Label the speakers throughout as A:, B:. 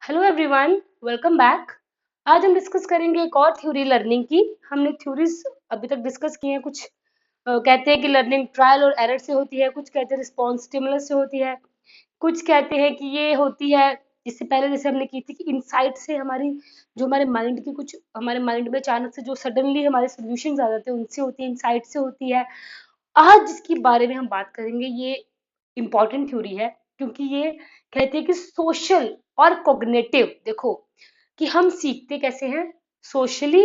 A: Hello everyone, welcome back. आज हम discuss करेंगे एक और थ्योरी लर्निंग की। हमने थ्योरीज अभी तक डिस्कस की हैं। कुछ कहते हैं कि लर्निंग ट्रायल और एरर से होती है, कुछ कहते हैं रिस्पॉन्स स्टिमुलस से होती है, कुछ कहते हैं कि ये होती है इससे पहले जैसे हमने की थी कि इनसाइट से हमारी जो हमारे माइंड की कुछ हमारे माइंड में अचानक से जो सडनली हमारे सॉल्यूशंस आ जाते हैं उनसे होती है, इनसाइट से होती है। आज जिसके बारे में हम बात करेंगे ये इम्पोर्टेंट थ्योरी है, क्योंकि ये कहते हैं कि सोशल और कॉग्निटिव, देखो कि हम सीखते कैसे हैं, सोशली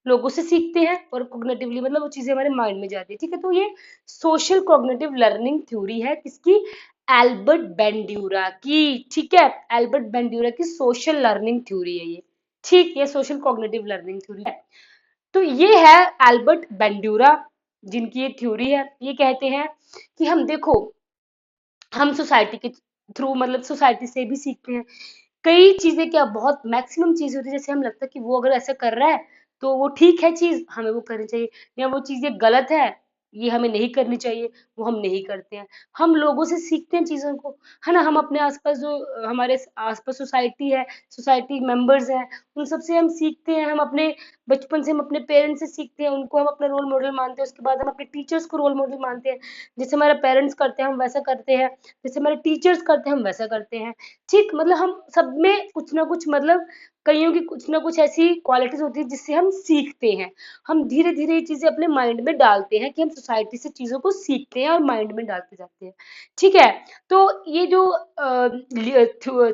A: लोगों से सीखते हैं और कॉग्निटिवली मतलब वो चीजें हमारे माइंड में जाती है। ठीक है, तो ये सोशल कॉग्निटिव लर्निंग थ्योरी है किसकी? एल्बर्ट बेंड्यूरा की। ठीक है, एल्बर्ट बेंड्यूरा की सोशल लर्निंग थ्योरी है ये। ठीक, ये सोशल कॉग्निटिव लर्निंग थ्योरी है। तो ये है एल्बर्ट बेंड्यूरा जिनकी ये थ्योरी है। ये कहते हैं कि हम देखो, हम सोसाइटी के थ्रू मतलब सोसाइटी से भी सीखते हैं कई चीजें। क्या बहुत मैक्सिमम चीजें होती है जैसे हम लगता है कि वो अगर ऐसा कर रहा है तो वो ठीक है, चीज हमें वो करनी चाहिए, या वो चीज ये गलत है, ये हमें नहीं करनी चाहिए, वो हम नहीं करते हैं। हम लोगों से सीखते हैं चीजों को, है ना। हम अपने आसपास जो हमारे आसपास सोसाइटी है, सोसाइटी मेंबर्स हैं, उन सबसे हम सीखते हैं। हम अपने बचपन से हम अपने पेरेंट्स से सीखते हैं, उनको हम अपना रोल मॉडल मानते हैं। उसके बाद हम अपने टीचर्स को रोल मॉडल मानते हैं। जैसे हमारे पेरेंट्स करते हैं हम वैसा करते हैं, जैसे हमारे टीचर्स करते हैं हम वैसा करते हैं। ठीक, मतलब हम सब में कुछ ना कुछ मतलब कईयों की कुछ ना कुछ ऐसी क्वालिटीज होती है जिससे हम सीखते हैं। हम धीरे धीरे ये चीजें अपने माइंड में डालते हैं कि हम सोसाइटी से चीजों को सीखते हैं और माइंड में डालते जाते हैं। ठीक है, तो ये जो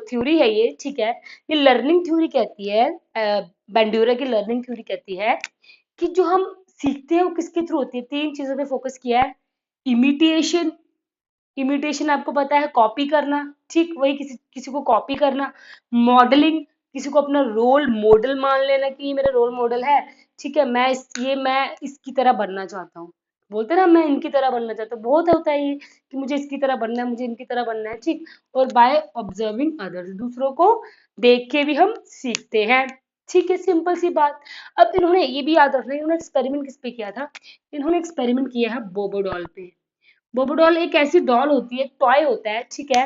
A: थ्योरी है ये, ठीक है, ये लर्निंग थ्योरी कहती है, बेंड्यूरा की लर्निंग थ्योरी कहती है कि जो हम सीखते हैं वो किसके थ्रू होती है। तीन चीजों पे फोकस किया है। इमिटेशन, इमिटेशन आपको पता है कॉपी करना, ठीक, वही किसी किसी को कॉपी करना। मॉडलिंग, किसी को अपना रोल मॉडल मान लेना कि ये मेरा रोल मॉडल है। ठीक है, मैं इसकी तरह बनना चाहता हूँ। बोलते हैं ना, मैं इनकी तरह बनना चाहता हूँ, बहुत होता है ये कि मुझे इसकी तरह बनना है, मुझे इनकी तरह बनना है। ठीक, और बाय ऑब्जर्विंग अदर्स, दूसरों को देख के भी हम सीखते हैं। ठीक है, सिंपल सी बात। अब इन्होंने ये भी याद रखना, इन्होंने एक्सपेरिमेंट किस पे किया था? इन्होंने एक्सपेरिमेंट किया है बोबो डॉल पे। बोबो डॉल एक ऐसी डॉल होती है, टॉय होता है, ठीक है,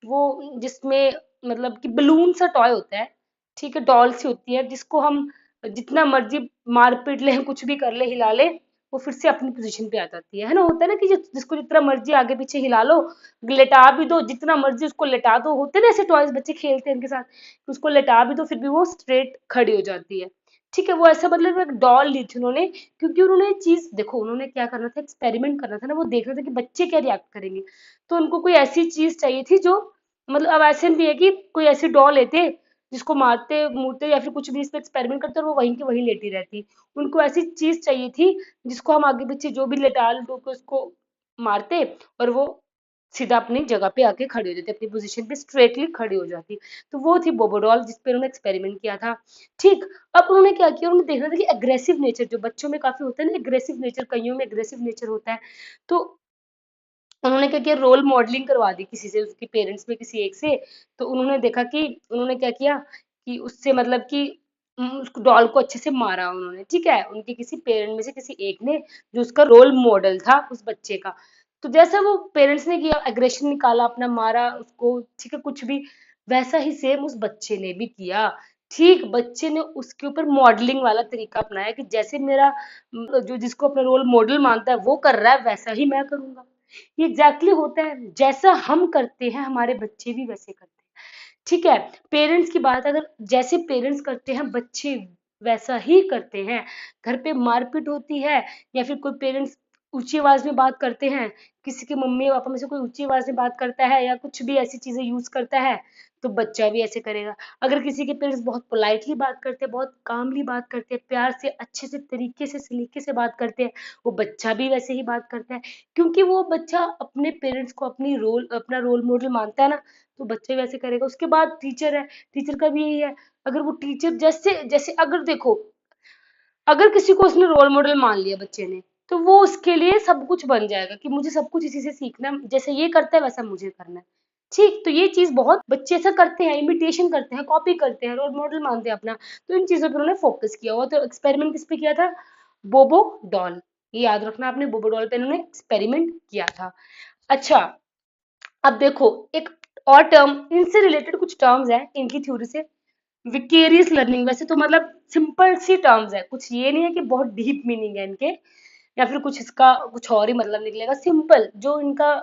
A: वो जिसमें मतलब कि बलून सा टॉय होता है। ठीक है, डॉल सी होती है जिसको हम जितना मर्जी मार पीट ले, कुछ भी कर ले, हिला ले, वो फिर से अपनी पोजीशन पे आ जाती है ना। होता है ना कि जिसको जितना मर्जी आगे पीछे हिला लो, लेटा भी दो, जितना मर्जी उसको लेटा दो, होते हैं ना ऐसे टॉयज, बच्चे खेलते हैं इनके साथ, कि उसको लेटा भी दो फिर भी वो स्ट्रेट खड़ी हो जाती है। ठीक है, वो ऐसा मतलब एक डॉल ली थी उन्होंने, क्योंकि उन्होंने चीज देखो, उन्होंने क्या करना था, एक्सपेरिमेंट करना था ना, वो देखना था कि बच्चे क्या रिएक्ट करेंगे। तो उनको कोई ऐसी चीज चाहिए थी जो मतलब, अब ऐसे नहीं है कि कोई ऐसी डॉल लेते जिसको मारते मूरते या फिर कुछ भी इस पे एक्सपेरिमेंट करते और वो वहीं की वहीं लेटी रहती। उनको ऐसी चीज चाहिए थी जिसको हम आगे पीछे जो भी लेटा लटो के उसको मारते और वो सीधा अपनी जगह पे आके खड़ी हो जाती, अपनी पोजीशन पे स्ट्रेटली खड़ी हो जाती। तो वो थी बोबोडॉल जिस पे उन्होंने एक्सपेरिमेंट किया था। ठीक, अब उन्होंने क्या किया, उन्होंने देखा था कि एग्रेसिव नेचर जो बच्चों में काफी होता है ना, एग्रेसिव नेचर, कईयों में एग्रेसिव नेचर होता है। तो उन्होंने क्या किया, रोल मॉडलिंग करवा दी किसी से, उसके पेरेंट्स में किसी एक से। तो उन्होंने देखा कि उन्होंने क्या किया कि उससे मतलब कि उस डॉल को अच्छे से मारा उन्होंने। ठीक है, उनके किसी पेरेंट में से किसी एक ने, जो उसका रोल मॉडल था उस बच्चे का। तो जैसा वो पेरेंट्स ने किया, एग्रेशन निकाला अपना, मारा उसको, ठीक है, कुछ भी वैसा ही सेम उस बच्चे ने भी किया। ठीक, बच्चे ने उसके ऊपर मॉडलिंग वाला तरीका अपनाया कि जैसे मेरा जो जिसको अपना रोल मॉडल मानता है वो कर रहा है वैसा ही मैं करूंगा। ये एग्जैक्टली होता है, जैसा हम करते हैं हमारे बच्चे भी वैसे करते हैं। ठीक है, पेरेंट्स की बात अगर जैसे पेरेंट्स करते हैं बच्चे वैसा ही करते हैं। घर पे मारपीट होती है या फिर कोई पेरेंट्स ऊंची आवाज में बात करते हैं, किसी के मम्मी पापा में से कोई ऊंची आवाज में बात करता है या कुछ भी ऐसी चीजें यूज करता है, तो बच्चा भी ऐसे करेगा। अगर किसी के पेरेंट्स बहुत पोलाइटली बात करते हैं, बहुत कामली बात करते हैं, प्यार से अच्छे से तरीके से सलीके से बात करते हैं, वो बच्चा भी वैसे ही बात करता है। क्योंकि वो बच्चा अपने पेरेंट्स को अपना रोल मॉडल मानता है ना, तो बच्चे वैसे करेगा। उसके बाद टीचर है, टीचर का भी यही है। अगर वो टीचर जैसे जैसे अगर देखो, अगर किसी को उसने रोल मॉडल मान लिया बच्चे ने, तो वो उसके लिए सब कुछ बन जाएगा कि मुझे सब कुछ इसी से सीखना है, जैसे ये करता है वैसा मुझे करना है। ठीक, तो ये चीज बहुत बच्चे ऐसा करते हैं, इमिटेशन करते हैं, कॉपी करते हैं, रोल मॉडल मानते हैं अपना। तो इन चीजों पर उन्होंने फोकस किया हुआ। तो एक्सपेरिमेंट किस पे किया था? बोबो डॉल, ये याद रखना आपने, बोबो डॉल पे इन्होंने एक्सपेरिमेंट किया था। अच्छा, अब देखो, एक और टर्म इनसे रिलेटेड कुछ टर्म्स हैं इनकी थ्योरी से। विकेरियस लर्निंग, वैसे तो मतलब सिंपल सी टर्म्स है, कुछ ये नहीं है कि बहुत डीप मीनिंग है इनके या फिर कुछ इसका कुछ और ही मतलब निकलेगा। सिंपल जो इनका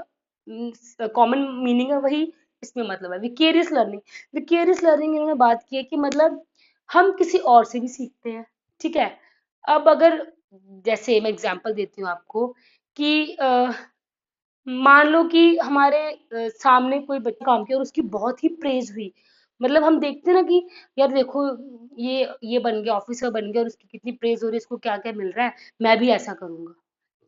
A: कॉमन मीनिंग है वही इसमें मतलब है। विकेरियस लर्निंग, विकेरियस लर्निंग इन्होंने बात की है कि मतलब हम किसी और से भी सीखते हैं, ठीक है। अब अगर जैसे मैं एग्जांपल देती हूँ आपको कि मान लो कि हमारे सामने कोई बच्चा काम किया और उसकी बहुत ही प्रेज हुई, मतलब हम देखते हैं ना कि यार देखो ये बन गया, ऑफिसर बन गया और उसकी कितनी प्रेज हो रही है, इसको क्या क्या मिल रहा है, मैं भी ऐसा करूंगा,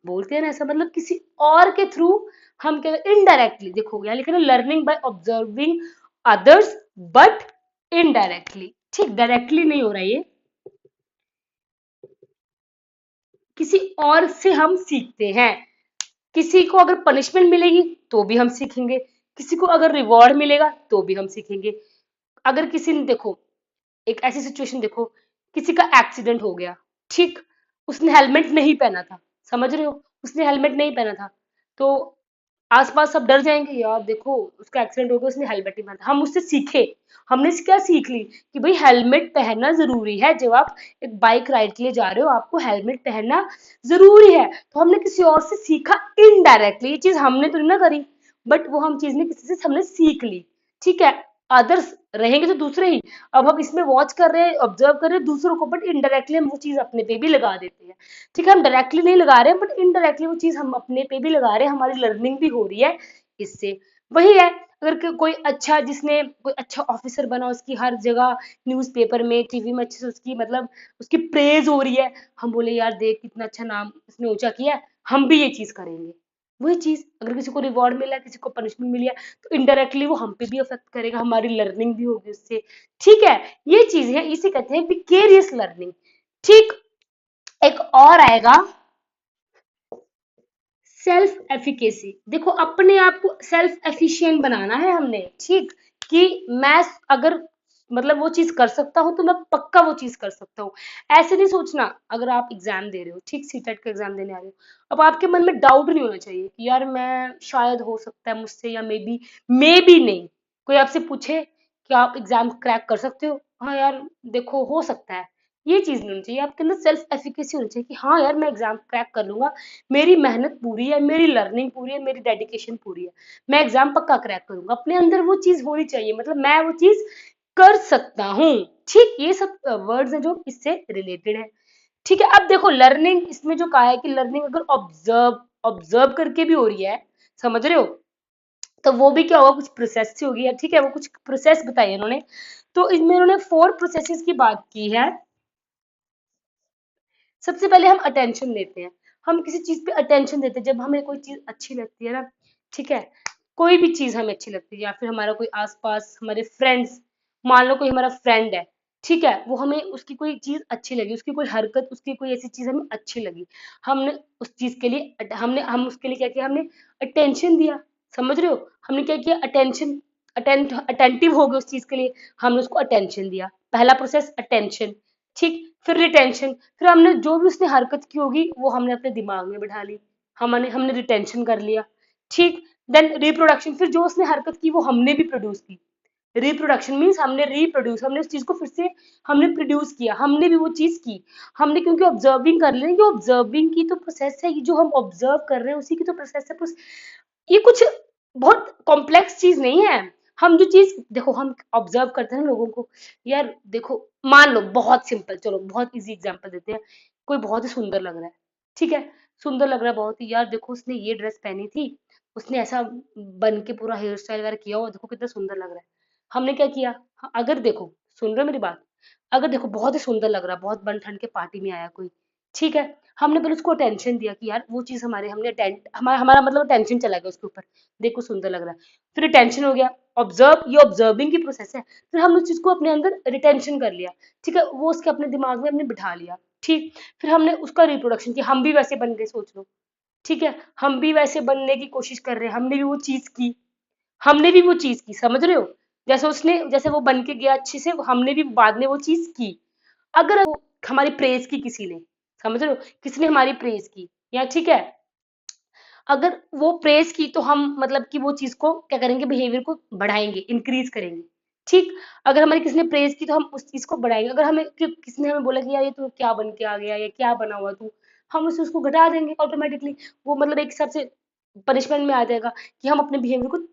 A: बोलते हैं ना ऐसा, मतलब किसी और के थ्रू हम क्या इनडायरेक्टली, देखो यहाँ लिखा है ना, learning by observing others but indirectly, ठीक, डायरेक्टली नहीं हो रहा ये, किसी और से हम सीखते हैं। किसी को अगर पनिशमेंट मिलेगी तो भी हम सीखेंगे, किसी को अगर रिवॉर्ड मिलेगा तो भी हम सीखेंगे। अगर किसी ने देखो, एक ऐसी सिचुएशन देखो, किसी का एक्सीडेंट हो गया, ठीक, उसने हेलमेट नहीं पहना था, समझ रहे हो, उसने हेलमेट नहीं पहना था, तो आसपास सब डर जाएंगे, यार देखो उसका एक्सीडेंट हो गया, उसने हेलमेट नहीं पहना था। हम उससे सीखे, हमने क्या सीख ली कि भाई हेलमेट पहनना जरूरी है, जब आप एक बाइक राइड के लिए जा रहे हो आपको हेलमेट पहनना जरूरी है। तो हमने किसी और से सीखा इनडायरेक्टली, ये चीज हमने तो नहीं ना करी, बट वो हम चीज ने किसी से हमने सीख ली, ठीक है। अदर्स रहेंगे तो दूसरे ही, अब हम इसमें वॉच कर रहे हैं, ऑब्जर्व कर रहे हैं दूसरों को, बट इनडायरेक्टली हम वो चीज अपने पे भी लगा देते हैं, ठीक है। हम डायरेक्टली नहीं लगा रहे हैं बट इनडायरेक्टली वो चीज हम अपने पे भी लगा रहे हैं, हमारी लर्निंग भी हो रही है इससे। वही है, अगर कोई अच्छा, जिसने कोई अच्छा ऑफिसर बना, उसकी हर जगह न्यूज़पेपर में टीवी में अच्छे से उसकी मतलब उसकी प्रेज हो रही है, हम बोले यार देख कितना अच्छा नाम उसने ऊंचा किया है, हम भी ये चीज करेंगे। वही चीज अगर किसी को रिवॉर्ड मिला, किसी को पनिशमेंट मिली है, तो इनडायरेक्टली वो हम पे भी अफेक्ट करेगा, हमारी लर्निंग भी होगी उससे, ठीक है। ये चीज है, इसे कहते हैं विकेरियस लर्निंग, ठीक। एक और आएगा सेल्फ एफिकेसी, देखो अपने आप को सेल्फ एफिशिएंट बनाना है हमने, ठीक, कि मैं अगर मतलब वो चीज कर सकता हूँ तो मैं पक्का वो चीज कर सकता हूँ। ऐसे नहीं सोचना, अगर आप एग्जाम दे रहे हो, ठीक, सीटेट का एग्जाम देने आ रहे हो, अब आपके मन में डाउट नहीं होना चाहिए कि यार मैं शायद हो सकता है मुझसे, या मे बी नहीं, कोई आपसे पूछे कि आप एग्जाम क्रैक कर सकते हो, हाँ यार देखो हो सकता है, ये चीज नहीं होनी चाहिए आपके अंदर, सेल्फ एफिकेसी होनी चाहिए कि हाँ यार मैं एग्जाम क्रैक कर लूंगा, मेरी मेहनत पूरी है, मेरी लर्निंग पूरी है, मेरी डेडिकेशन पूरी है, मैं एग्जाम पक्का क्रैक करूंगा, अपने अंदर वो चीज होनी चाहिए, मतलब मैं वो चीज कर सकता हूँ, ठीक। ये सब वर्ड्स हैं जो इससे रिलेटेड है, ठीक है। अब देखो लर्निंग, इसमें जो कहा है कि लर्निंग अगर ऑब्जर्व ऑब्जर्व करके भी हो रही है, समझ रहे हो, तो वो भी क्या होगा, कुछ प्रोसेस से होगी, ठीक है, वो कुछ प्रोसेस बताई है इन्होंने। तो इसमें इन्होंने 4 प्रोसेसेस की बात की है। सबसे पहले हम अटेंशन देते हैं, हम किसी चीज पे अटेंशन देते हैं जब हमें कोई चीज अच्छी लगती है ना, ठीक है, कोई भी चीज हमें अच्छी लगती है, या फिर हमारा कोई आसपास हमारे फ्रेंड्स, मान लो कोई हमारा फ्रेंड है, ठीक है, वो हमें उसकी कोई चीज अच्छी लगी, उसकी कोई हरकत, उसकी कोई ऐसी चीज हमें अच्छी लगी, हमने उस चीज के लिए हम उसके लिए क्या किया, हमने अटेंशन दिया, समझ रहे हो, हमने क्या किया, अटेंशन, अटेंटिव हो गए उस चीज के लिए, हमने उसको अटेंशन दिया, पहला प्रोसेस अटेंशन, ठीक। फिर रिटेंशन, फिर हमने जो भी उसने हरकत की होगी वो हमने अपने दिमाग में बिठा ली, हमने हमने रिटेंशन कर लिया, ठीक। देन रिप्रोडक्शन, फिर जो उसने हरकत की वो हमने भी प्रोड्यूस की, रिप्रोडक्शन मीन्स हमने रिप्रोड्यूस, हमने उस चीज को फिर से हमने प्रोड्यूस किया, हमने भी वो चीज की, हमने, क्योंकि ऑब्जर्विंग कर रहे हैं, ये ऑब्जर्विंग की तो प्रोसेस है, ये जो हम ऑब्जर्व कर रहे हैं उसी की तो प्रोसेस है, ये कुछ बहुत कॉम्प्लेक्स चीज नहीं है। हम जो चीज देखो, हम ऑब्जर्व करते हैं ना लोगों को, यार देखो, मान लो बहुत सिंपल, चलो बहुत इजी एग्जांपल देते हैं, कोई बहुत ही सुंदर लग रहा है, ठीक है, सुंदर लग रहा है बहुत ही, यार देखो उसने ये ड्रेस पहनी थी, उसने ऐसा बन के पूरा हेयर स्टाइल वगैरह किया हुआ, देखो कितना सुंदर लग रहा है, हमने क्या किया, हाँ, अगर देखो, सुन रहे हो मेरी बात, अगर देखो बहुत ही सुंदर लग रहा है, बहुत बन ठन के पार्टी में आया कोई, ठीक है, हमने पहले उसको अटेंशन दिया कि यार वो चीज हमारे हमने हमारा हमारा मतलब अटेंशन चला गया उसके ऊपर, देखो सुंदर लग रहा है, फिर रिटेंशन हो गया, ऑब्जर्व, ये ऑब्जर्विंग की प्रोसेस है, फिर हमने उस चीज को अपने अंदर रिटेंशन कर लिया, ठीक है, वो उसके अपने दिमाग में हमने बिठा लिया, ठीक। फिर हमने उसका रिप्रोडक्शन किया, हम भी वैसे बन गए, सोच लो, ठीक है, हम भी वैसे बनने की कोशिश कर रहे हैं, हमने भी वो चीज की, हमने भी वो चीज की, समझ रहे हो, जैसे उसने, जैसे वो बन के गया अच्छे से, हमने भी बाद में वो चीज की। अगर वो हमारी प्रेज की किसी ने, समझ रहे हो, किसी ने हमारी प्रेज की, या ठीक है, अगर वो प्रेज की तो हम मतलब कि वो चीज को क्या करेंगे, बिहेवियर को बढ़ाएंगे, इंक्रीज करेंगे। ठीक, अगर हमारी किसी ने प्रेज की तो हम उस चीज को बढ़ाएंगे। अगर हमें किसी ने हमें बोला कि यार ये तू क्या बन के आ गया, या क्या बना हुआ तू, हम उस उसको घटा देंगे ऑटोमेटिकली। वो मतलब एक हिसाब से पनिशमेंट में आ जाएगा कि हम अपने बिहेवियर को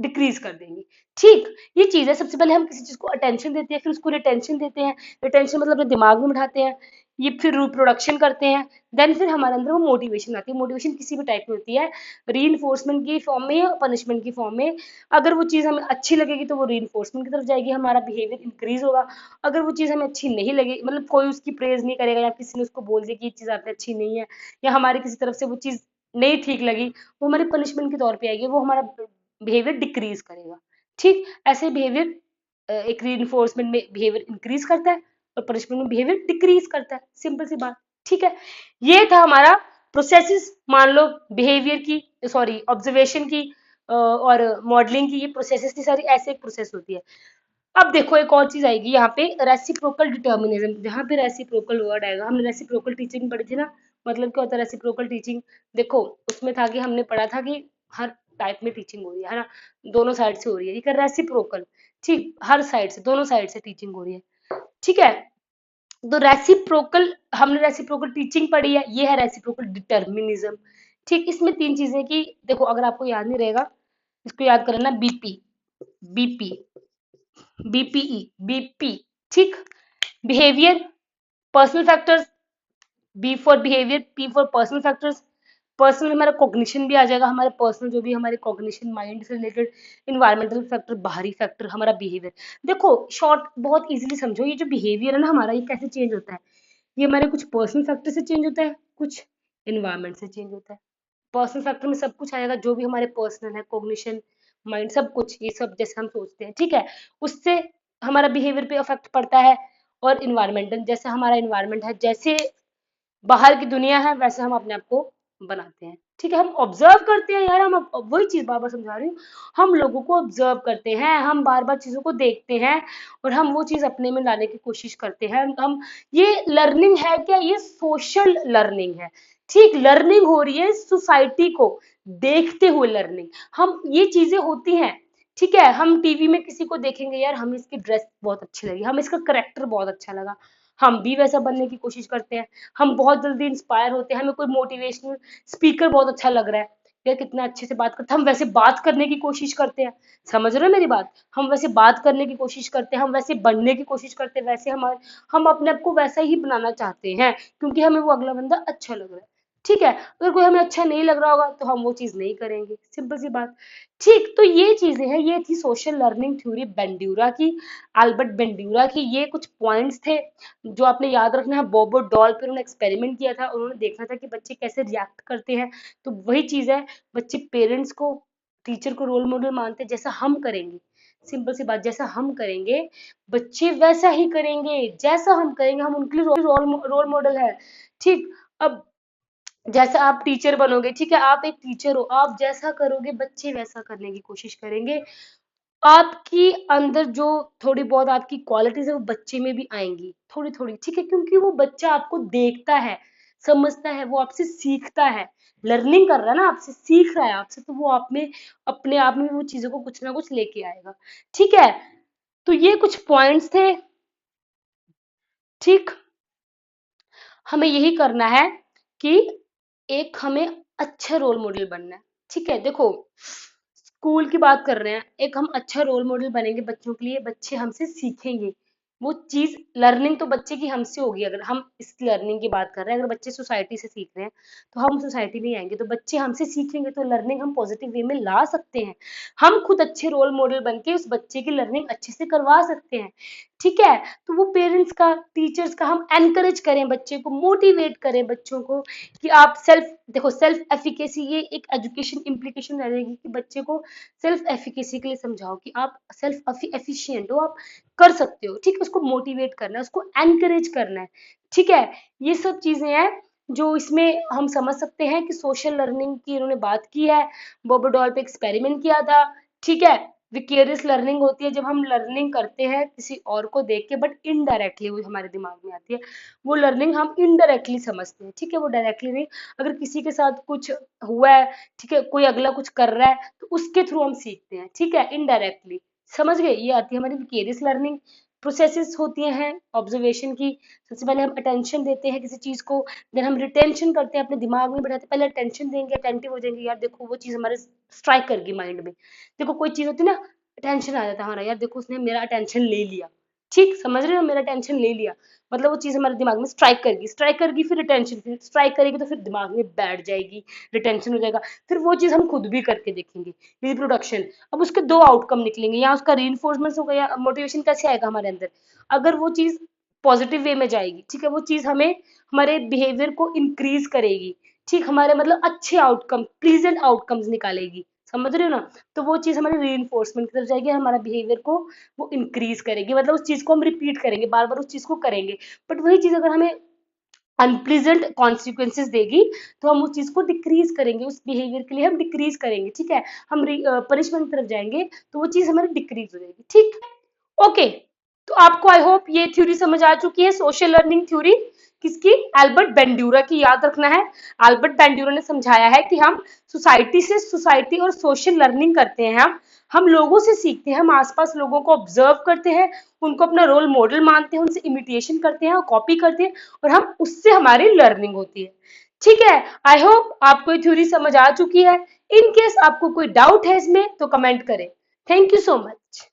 A: डिक्रीज कर देंगे। ठीक, ये चीज है। सबसे पहले हम किसी चीज को अटेंशन देते हैं, फिर उसको रिटेंशन देते हैं। रिटेंशन मतलब अपने दिमाग में बिठाते हैं, ये फिर रिप्रोडक्शन करते हैं। देन फिर हमारे अंदर वो मोटिवेशन आती है। मोटिवेशन किसी भी टाइप में होती है, रीइंफोर्समेंट की फॉर्म में या पनिशमेंट की फॉर्म में। अगर वो चीज़ हमें अच्छी लगेगी तो वो रीइंफोर्समेंट की तरफ जाएगी, हमारा बिहेवियर इंक्रीज होगा। अगर वो चीज़ हमें अच्छी नहीं लगी, मतलब कोई उसकी प्रेज नहीं करेगा, या किसी ने उसको बोल दिया कि ये चीज़ आपने अच्छी नहीं है, या हमारी किसी तरफ से वो चीज़ नहीं ठीक लगी, वो हमारी पनिशमेंट के तौर पे आएगी, वो हमारा बिहेवियर डिक्रीज करेगा। ठीक, ऐसे बिहेवियर एक रीइंफोर्समेंट में बिहेवियर इंक्रीज करता है और पनिशमेंट में बिहेवियर डिक्रीज करता है। सिंपल सी बात। ठीक है, ये था हमारा प्रोसेसेस। मान लो बिहेवियर की, सॉरी ऑब्जर्वेशन की और मॉडलिंग की, ये प्रोसेसेस की सारी ऐसे एक प्रोसेस होती है। अब देखो एक और चीज आएगी यहाँ पे, रेसिप्रोकल डिटर्मिनिज्म। जहाँ पे रेसिप्रोकल वर्ड आएगा, हमने रेसिप्रोकल टीचिंग पढ़ी थी ना। मतलब क्या होता है रेसिप्रोकल टीचिंग? देखो उसमें था कि हमने पढ़ा था कि हर टाइप में टीचिंग हो रही है ना, दोनों साइड से हो रही है। ये रेसिप्रोकल, ठीक, हर साइड से, दोनों साइड से टीचिंग हो रही है। ठीक है, तो रेसिप्रोकल, हमने रेसिप्रोकल टीचिंग पढ़ी है, ये है रेसिप्रोकल डिटर्मिनिज्म। ठीक, इसमें तीन चीजें की, देखो अगर आपको याद नहीं रहेगा, इसको याद कर लेना। BP, BP, BPE, BP. ठीक, behaviour, personal factors, B for behaviour, P for personal factors. Personal हमारा कॉग्निशन भी आ जाएगा, हमारे पर्सनल जो भी हमारे कॉग्निशन, माइंड से रिलेटेड। इन्वायरमेंटल फैक्टर, बाहरी फैक्टर, हमारा बिहेवियर। देखो शॉर्ट बहुत इजीली समझो, ये जो बिहेवियर है ना हमारा, ये कैसे चेंज होता है? ये हमारे कुछ पर्सनल फैक्टर से चेंज होता है, कुछ इन्वायरमेंट से चेंज होता है। पर्सनल फैक्टर में सब कुछ आएगा, जो भी हमारे पर्सनल है, कॉग्निशन, माइंड, सब कुछ, ये सब जैसे हम सोचते हैं, ठीक है, उससे हमारा बिहेवियर पे इफेक्ट पड़ता है। और इन्वायरमेंटल, जैसे हमारा इन्वायरमेंट है, जैसे बाहर की दुनिया है, वैसे हम अपने आप को बनाते हैं। ठीक है, हम ऑब्जर्व करते हैं यार, हम वही चीज बार बार समझा रही हूँ। हम लोगों को ऑब्जर्व करते हैं, हम बार बार चीजों को देखते हैं, और हम वो चीज अपने में लाने की कोशिश करते हैं। हम ये लर्निंग है क्या? ये सोशल लर्निंग है। ठीक, लर्निंग हो रही है सोसाइटी को देखते हुए, लर्निंग। हम ये चीजें होती हैं। ठीक है, हम टीवी में किसी को देखेंगे, यार हमें इसकी ड्रेस बहुत अच्छी लगी, हमें इसका करेक्टर बहुत अच्छा लगा, हम भी वैसा बनने की कोशिश करते हैं। हम बहुत जल्दी इंस्पायर होते हैं, हमें कोई मोटिवेशनल स्पीकर बहुत अच्छा लग रहा है, यार कितना अच्छे से बात करता है, हम वैसे बात करने की कोशिश करते हैं। समझ रहे हो मेरी बात? हम वैसे बात करने की कोशिश करते हैं, हम वैसे बनने की कोशिश करते हैं, वैसे हम अपने आप को वैसा ही बनाना चाहते हैं, क्योंकि हमें वो अगला बंदा अच्छा लग रहा है। ठीक है, अगर कोई हमें अच्छा नहीं लग रहा होगा तो हम वो चीज नहीं करेंगे, सिंपल सी बात। ठीक, तो ये चीजें हैं, ये थी सोशल लर्निंग थ्योरी बेंड्यूरा की, अल्बर्ट बेंड्यूरा की। ये कुछ पॉइंट्स थे जो आपने याद रखना है। बोबो डॉल पे उन्होंने एक्सपेरिमेंट किया था, उन्होंने देखा था कि बच्चे कैसे रिएक्ट करते हैं। तो वही चीज है, बच्चे पेरेंट्स को, टीचर को रोल मॉडल मानते हैं। जैसा हम करेंगे, सिंपल सी बात, जैसा हम करेंगे बच्चे वैसा ही करेंगे। जैसा हम करेंगे, हम उनके लिए रोल मॉडल है। ठीक, अब जैसा आप टीचर बनोगे, ठीक है, आप एक टीचर हो, आप जैसा करोगे बच्चे वैसा करने की कोशिश करेंगे। आपकी अंदर जो थोड़ी बहुत आपकी क्वालिटीज है वो बच्चे में भी आएंगी थोड़ी थोड़ी, ठीक है, क्योंकि वो बच्चा आपको देखता है, समझता है, वो आपसे सीखता है, लर्निंग कर रहा है ना, आपसे सीख रहा है आपसे, तो वो आप में, अपने आप में वो चीजों को कुछ ना कुछ लेके आएगा। ठीक है, तो ये कुछ पॉइंट्स थे। ठीक, हमें यही करना है कि एक हमें अच्छा रोल मॉडल बनना है। ठीक है, देखो स्कूल की बात कर रहे हैं, एक हम अच्छा रोल मॉडल बनेंगे बच्चों के लिए, बच्चे हमसे सीखेंगे। वो चीज लर्निंग तो बच्चे की हमसे होगी। अगर हम इस लर्निंग की बात कर रहे हैं, अगर बच्चे सोसाइटी से सीख रहे हैं तो हम सोसाइटी में आएंगे, तो बच्चे हमसे सीखेंगे, तो लर्निंग हम पॉजिटिव वे में ला सकते हैं। हम खुद अच्छे रोल मॉडल बन के उस बच्चे की लर्निंग अच्छे से करवा सकते हैं। ठीक है, तो वो पेरेंट्स का, टीचर्स का, हम एनकरेज करें बच्चे को, मोटिवेट करें बच्चों को कि आप सेल्फ, देखो सेल्फ एफिकेसी, ये एक एजुकेशन इम्प्लीकेशन रहेगी कि बच्चे को सेल्फ एफिकेसी के लिए समझाओ कि आप सेल्फ एफिशिएंट हो, आप कर सकते हो। ठीक है, उसको मोटिवेट करना है, उसको एनकरेज करना है। ठीक है, ये सब चीजें हैं जो इसमें हम समझ सकते हैं कि सोशल लर्निंग की इन्होंने बात की है। बोबोडॉल पे एक्सपेरिमेंट किया था। ठीक है, विकेरियस लर्निंग होती है जब हम लर्निंग करते हैं किसी और को देख के, बट इनडायरेक्टली वो हमारे दिमाग में आती है। वो लर्निंग हम इनडायरेक्टली समझते हैं, ठीक है, वो डायरेक्टली नहीं। अगर किसी के साथ कुछ हुआ है, ठीक है, कोई अगला कुछ कर रहा है तो उसके थ्रू हम सीखते हैं, ठीक है, इनडायरेक्टली। समझ गए, ये आती है हमारी विकेरियस लर्निंग। प्रोसेसेस होती हैं ऑब्जर्वेशन की। सबसे पहले हम अटेंशन देते हैं किसी चीज को, देन हम रिटेंशन करते हैं, अपने दिमाग में बैठाते हैं, पहले अटेंशन देंगे, अटेंटिव हो जाएंगे, यार देखो वो चीज हमारे स्ट्राइक कर गई माइंड में। देखो कोई चीज होती है ना, अटेंशन आ जाता है हमारा, यार देखो उसने मेरा अटेंशन ले लिया, ठीक, समझ रहे हो, मेरा अटेंशन ले लिया, मतलब वो चीज हमारे दिमाग में स्ट्राइक करेगी, फिर रिटेंशन, फिर स्ट्राइक करेगी तो फिर दिमाग में बैठ जाएगी, रिटेंशन हो जाएगा। फिर वो चीज हम खुद भी करके देखेंगे, रिप्रोडक्शन। अब उसके दो आउटकम निकलेंगे, या उसका रीइंफोर्समेंट होगा, या मोटिवेशन कैसे आएगा हमारे अंदर, अगर वो चीज पॉजिटिव वे में जाएगी, ठीक है, वो चीज हमें हमारे बिहेवियर को इंक्रीज करेगी, ठीक, हमारे मतलब अच्छे आउटकम, प्लीजेंट आउटकम्स निकालेगी, समझ रहे हो ना। तो वो चीज हमारी रीइंफोर्समेंट की तरफ जाएगी, हमारा बिहेवियर को वो इंक्रीज करेगी, मतलब उस चीज को हम रिपीट करेंगे, बार बार उस चीज को करेंगे। बट वही चीज अगर हमें अनप्लीजेंट कॉन्सिक्वेंसेस देगी तो हम उस चीज को डिक्रीज करेंगे, उस बिहेवियर के लिए हम डिक्रीज करेंगे, ठीक है, हम पनिशमेंट की तरफ जाएंगे तो वो चीज हमारी डिक्रीज हो जाएगी, ठीक। ओके, तो आपको आई होप ये थ्योरी समझ आ चुकी है, सोशल लर्निंग थ्योरी किसकी, एल्बर्ट बेंड्यूरा की, याद रखना है। एल्बर्ट बेंड्यूरा ने समझाया है कि हम सोसाइटी से सोसाइटी और सोशल लर्निंग करते हैं, हम लोगों से सीखते हैं, हम आसपास लोगों को ऑब्जर्व करते हैं, उनको अपना रोल मॉडल मानते हैं, उनसे इमिटेशन करते हैं, कॉपी करते हैं, और हम उससे हमारी लर्निंग होती है, ठीक है। आई होप आपको ये थ्योरी समझ आ चुकी है। इन केस आपको कोई डाउट है इसमें तो कमेंट करें। Thank you so much.